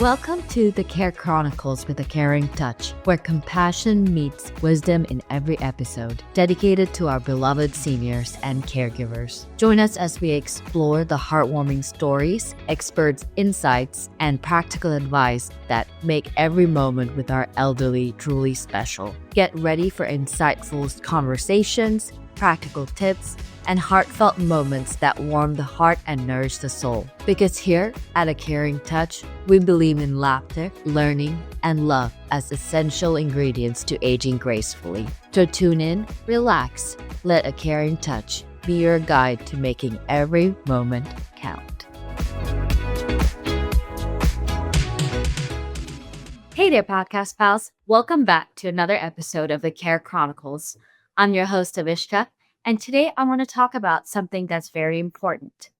Welcome to the Care Chronicles with a Caring Touch, where compassion meets wisdom in every episode, dedicated to our beloved seniors and caregivers. Join us as we explore the heartwarming stories, experts' insights, and practical advice that make every moment with our elderly truly special. Get ready for insightful conversations, practical tips, and heartfelt moments that warm the heart and nourish the soul. Because here at A Caring Touch, we believe in laughter, learning, and love as essential ingredients to aging gracefully. So tune in, relax, let A Caring Touch be your guide to making every moment count. Hey there, podcast pals. Welcome back to another episode of the Care Chronicles. I'm your host, Avishka, and today I want to talk about something that's very important: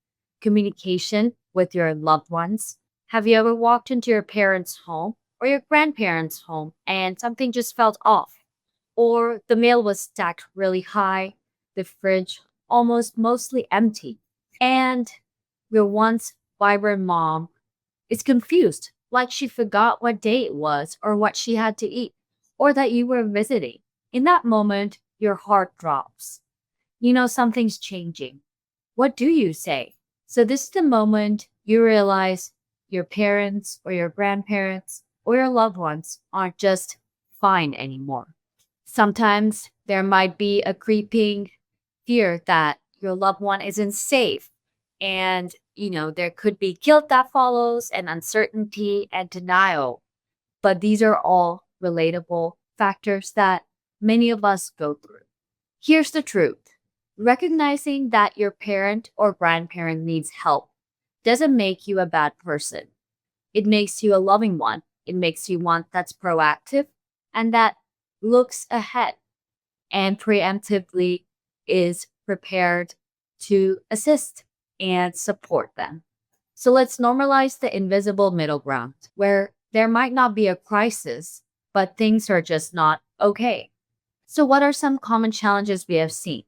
communication with your loved ones. Have you ever walked into your parents' home or your grandparents' home and something just felt off? Or the mail was stacked really high, the fridge almost mostly empty, and your once vibrant mom is confused, like she forgot what day it was or what she had to eat, or that you were visiting. In that moment, your heart drops. You know something's changing. What do you say? So this is the moment you realize your parents or your grandparents or your loved ones aren't just fine anymore. Sometimes there might be a creeping fear that your loved one isn't safe. And, there could be guilt that follows, and uncertainty and denial. But these are all relatable factors that many of us go through. Here's the truth. Recognizing that your parent or grandparent needs help doesn't make you a bad person. It makes you a loving one. It makes you one that's proactive and that looks ahead and preemptively is prepared to assist and support them. So let's normalize the invisible middle ground where there might not be a crisis, but things are just not okay. So what are some common challenges we have seen?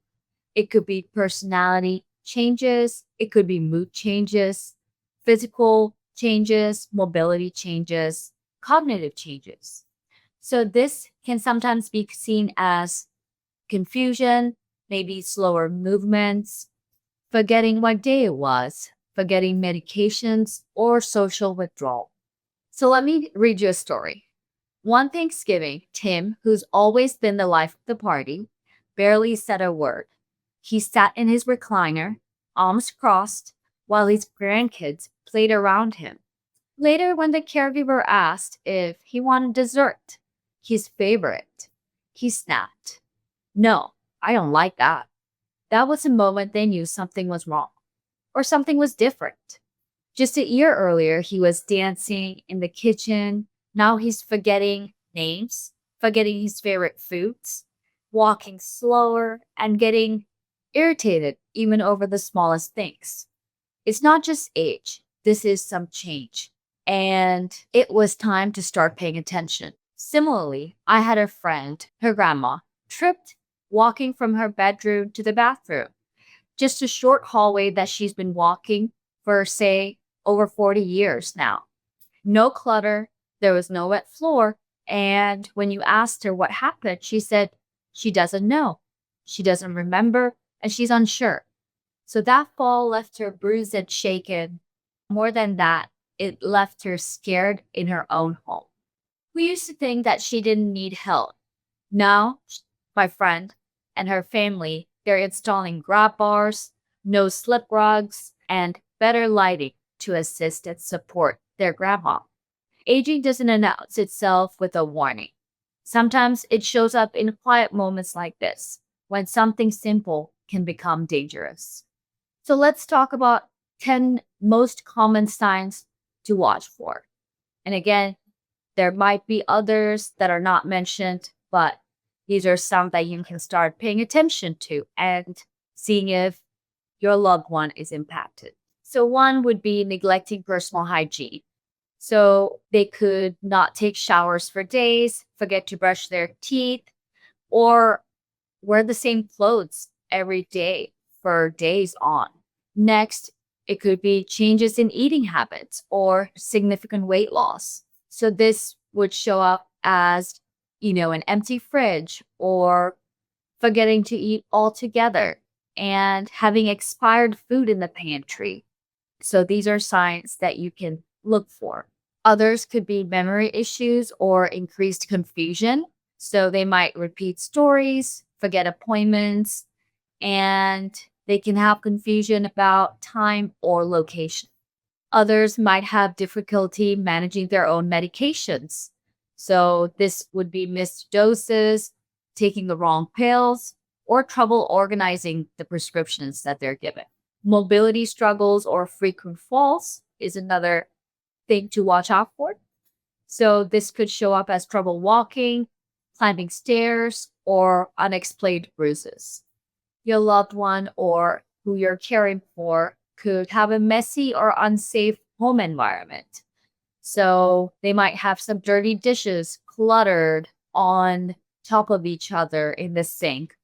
It could be personality changes, it could be mood changes, physical changes, mobility changes, cognitive changes. So this can sometimes be seen as confusion, maybe slower movements, forgetting what day it was, forgetting medications, or social withdrawal. So let me read you a story. One Thanksgiving, Tim, who's always been the life of the party, barely said a word. He sat in his recliner, arms crossed, while his grandkids played around him. Later, when the caregiver asked if he wanted dessert, his favorite, he snapped, "No, I don't like that." That was the moment they knew something was wrong, or something was different. Just a year earlier, he was dancing in the kitchen. Now he's forgetting names, forgetting his favorite foods, walking slower, and getting irritated even over the smallest things. It's not just age, this is some change. And it was time to start paying attention. Similarly, I had a friend, her grandma, tripped walking from her bedroom to the bathroom. Just a short hallway that she's been walking for, say, over 40 years now. No clutter, there was no wet floor, and when you asked her what happened, she said she doesn't know, she doesn't remember, and she's unsure. So that fall left her bruised and shaken. More than that, it left her scared in her own home. We used to think that she didn't need help. Now, my friend and her family, they're installing grab bars, no slip rugs, and better lighting to assist and support their grandma. Aging doesn't announce itself with a warning. Sometimes it shows up in quiet moments like this, when something simple can become dangerous. So let's talk about 10 most common signs to watch for. And again, there might be others that are not mentioned, but these are some that you can start paying attention to and seeing if your loved one is impacted. So one would be neglecting personal hygiene. So they could not take showers for days, forget to brush their teeth, or wear the same clothes every day for days on. Next It could be changes in eating habits or significant weight loss. So this would show up as, an empty fridge or forgetting to eat altogether and having expired food in the pantry. So these are signs that you can look for. Others could be memory issues or increased confusion. So they might repeat stories, forget appointments, and they can have confusion about time or location. Others might have difficulty managing their own medications. So this would be missed doses, taking the wrong pills, or trouble organizing the prescriptions that they're given. Mobility struggles or frequent falls is another thing to watch out for. So this could show up as trouble walking, climbing stairs, or unexplained bruises. Your loved one or who you're caring for could have a messy or unsafe home environment. So they might have some dirty dishes cluttered on top of each other in the sink.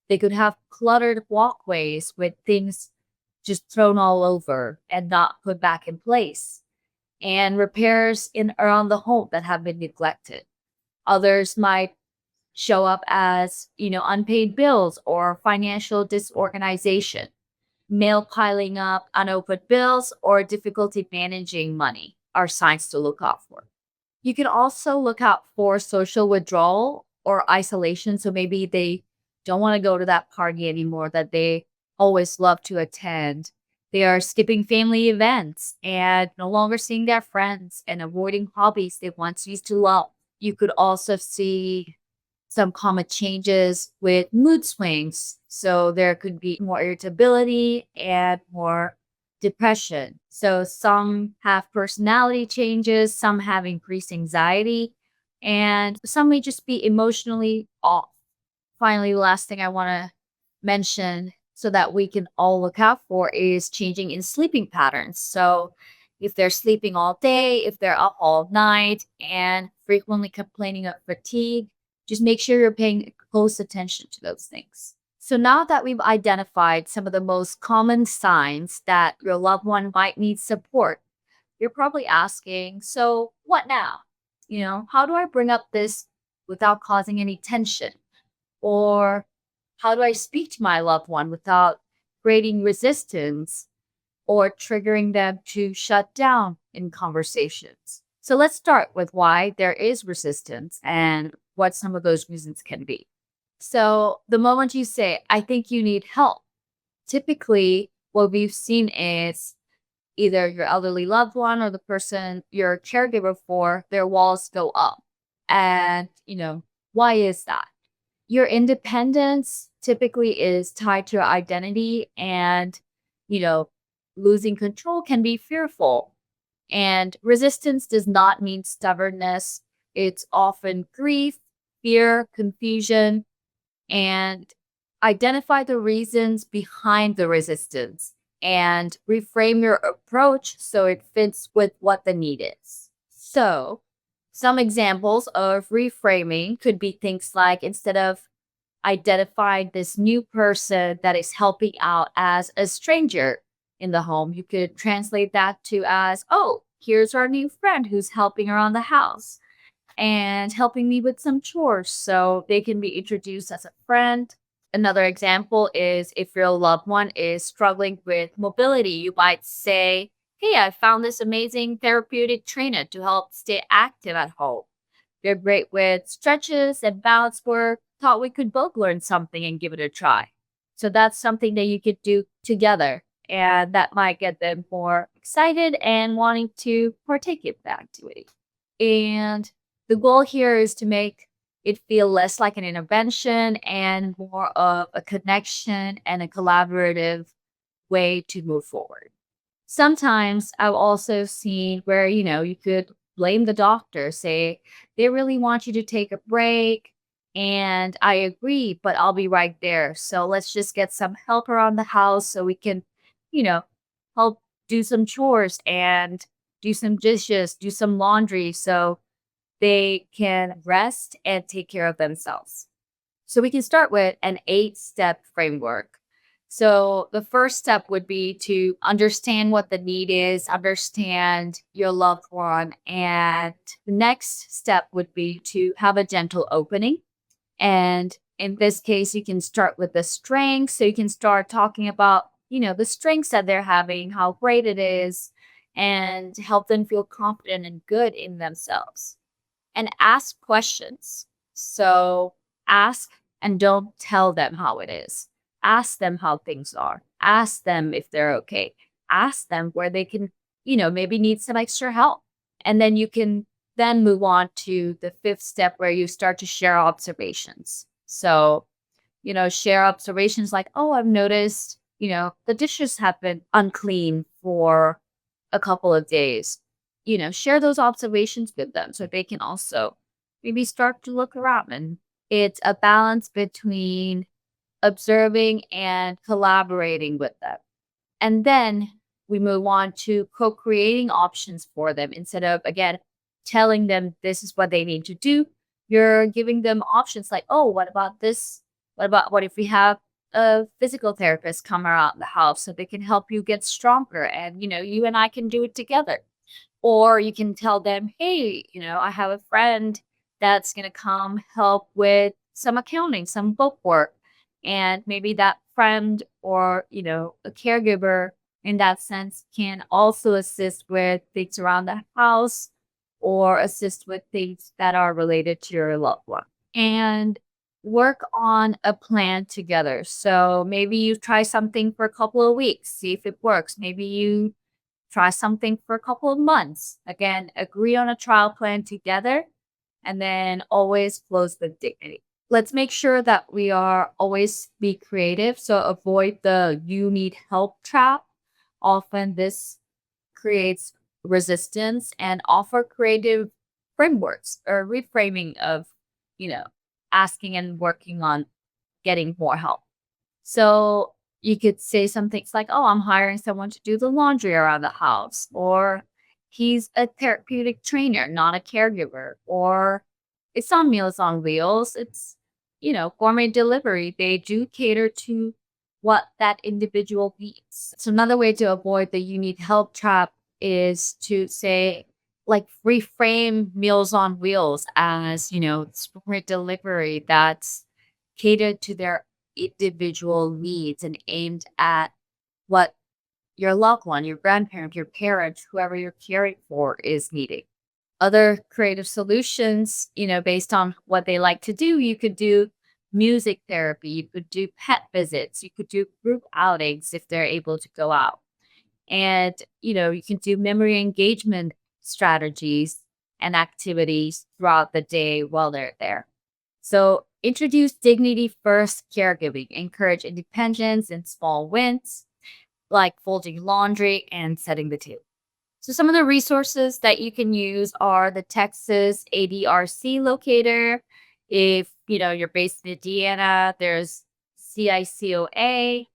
They could have cluttered walkways with things just thrown all over and not put back in place, and repairs in around the home that have been neglected. Others might show up as, unpaid bills or financial disorganization, mail piling up, unopened bills, or difficulty managing money are signs to look out for. You can also look out for social withdrawal or isolation. So maybe they don't want to go to that party anymore that they always love to attend. They are skipping family events and no longer seeing their friends and avoiding hobbies they once used to love. You could also see some common changes with mood swings. So there could be more irritability and more depression. So some have personality changes, some have increased anxiety, and some may just be emotionally off. Finally, the last thing I want to mention so that we can all look out for is changing in sleeping patterns. So if they're sleeping all day, if they're up all night, and frequently complaining of fatigue, just make sure you're paying close attention to those things. So now that we've identified some of the most common signs that your loved one might need support, you're probably asking, so what now? How do I bring up this without causing any tension? Or how do I speak to my loved one without creating resistance or triggering them to shut down in conversations? So let's start with why there is resistance and what some of those reasons can be. So the moment you say, I think you need help, typically what we've seen is either your elderly loved one or the person you're a caregiver for, their walls go up. And, why is that? Your independence typically is tied to your identity, and, you know, losing control can be fearful. And resistance does not mean stubbornness. It's often grief, fear, confusion, and identify the reasons behind the resistance and reframe your approach so it fits with what the need is. So, some examples of reframing could be things like, instead of identifying this new person that is helping out as a stranger in the home, you could translate that to as, oh, here's our new friend who's helping around the house and helping me with some chores so they can be introduced as a friend. Another example is, if your loved one is struggling with mobility, you might say, hey, I found this amazing therapeutic trainer to help stay active at home. They're great with stretches and balance work. Thought we could both learn something and give it a try. So that's something that you could do together, and that might get them more excited and wanting to partake in the activity. And the goal here is to make it feel less like an intervention and more of a connection and a collaborative way to move forward. Sometimes I've also seen where, you could blame the doctor, say, they really want you to take a break. And I agree, but I'll be right there. So let's just get some help around the house so we can, you know, help do some chores and do some dishes, do some laundry so they can rest and take care of themselves. So we can start with an 8-step framework. So the first step would be to understand what the need is, understand your loved one. And the next step would be to have a gentle opening. And in this case, you can start with the strengths. So you can start talking about, the strengths that they're having, how great it is, and help them feel confident and good in themselves. And ask questions. So ask and don't tell them how it is. Ask them how things are. Ask them if they're okay. Ask them where they can, maybe need some extra help. And then you can then move on to the fifth step where you start to share observations. So, share observations like, oh, I've noticed, the dishes have been unclean for a couple of days. Share those observations with them so they can also maybe start to look around. And it's a balance between observing and collaborating with them. And then we move on to co creating options for them instead of, again, telling them this is what they need to do. You're giving them options like, oh, what about this? What if we have a physical therapist come around the house so they can help you get stronger and, you and I can do it together. Or you can tell them, hey, I have a friend that's going to come help with some accounting, some book work. And maybe that friend or, a caregiver in that sense can also assist with things around the house or assist with things that are related to your loved one. And work on a plan together. So maybe you try something for a couple of weeks, see if it works. Maybe you try something for a couple of months. Again, agree on a trial plan together and then always close with dignity. Let's make sure that we are always be creative. So avoid the you need help trap. Often this creates resistance and offer creative frameworks or reframing of, you know, asking and working on getting more help. So you could say some things like, oh, I'm hiring someone to do the laundry around the house, or he's a therapeutic trainer, not a caregiver, or it's on Meals on Wheels. It's, gourmet delivery. They do cater to what that individual needs. So another way to avoid the you need help trap is to say, like, reframe Meals on Wheels as, gourmet delivery that's catered to their individual needs and aimed at what your loved one, your grandparent, your parent, whoever you're caring for is needing. Other creative solutions, based on what they like to do, you could do music therapy, you could do pet visits, you could do group outings if they're able to go out. And, you can do memory engagement strategies and activities throughout the day while they're there. So introduce dignity first caregiving, encourage independence and small wins like folding laundry and setting the table. So some of the resources that you can use are the Texas ADRC locator. If you're based in Indiana, there's CICOA,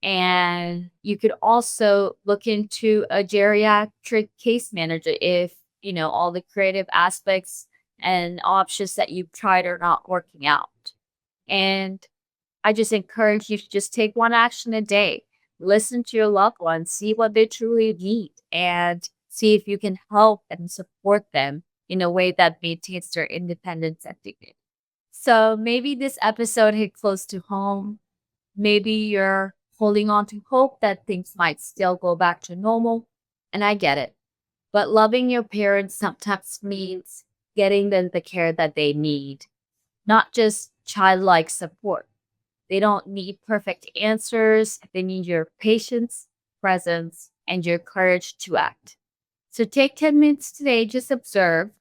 and you could also look into a geriatric case manager if all the creative aspects and options that you've tried are not working out. And I just encourage you to just take one action a day. Listen to your loved ones, see what they truly need, and see if you can help and support them in a way that maintains their independence and dignity. So maybe this episode hit close to home. Maybe you're holding on to hope that things might still go back to normal. And I get it. But loving your parents sometimes means getting them the care that they need, not just childlike support. They don't need perfect answers. They need your patience, presence, and your courage to act. So take 10 minutes today, just observe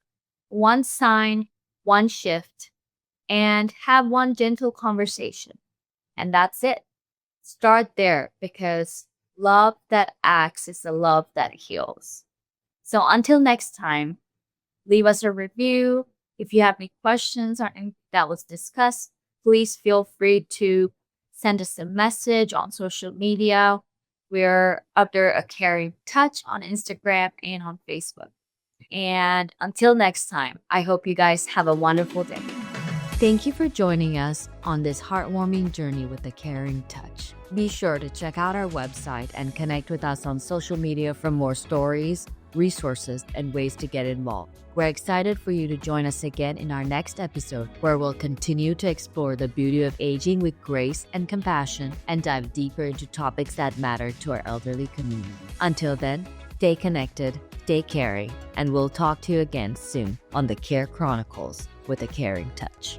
one sign, one shift, and have one gentle conversation. And that's it. Start there because love that acts is the love that heals. So until next time, leave us a review. If you have any questions or anything that was discussed, please feel free to send us a message on social media. We're under a caring touch on Instagram and on Facebook. And until next time, I hope you guys have a wonderful day. Thank you for joining us on this heartwarming journey with a caring touch. Be sure to check out our website and connect with us on social media for more stories, resources, and ways to get involved. We're excited for you to join us again in our next episode, where we'll continue to explore the beauty of aging with grace and compassion and dive deeper into topics that matter to our elderly community. Until then, stay connected, stay caring, and we'll talk to you again soon on the Care Chronicles with a Caring Touch.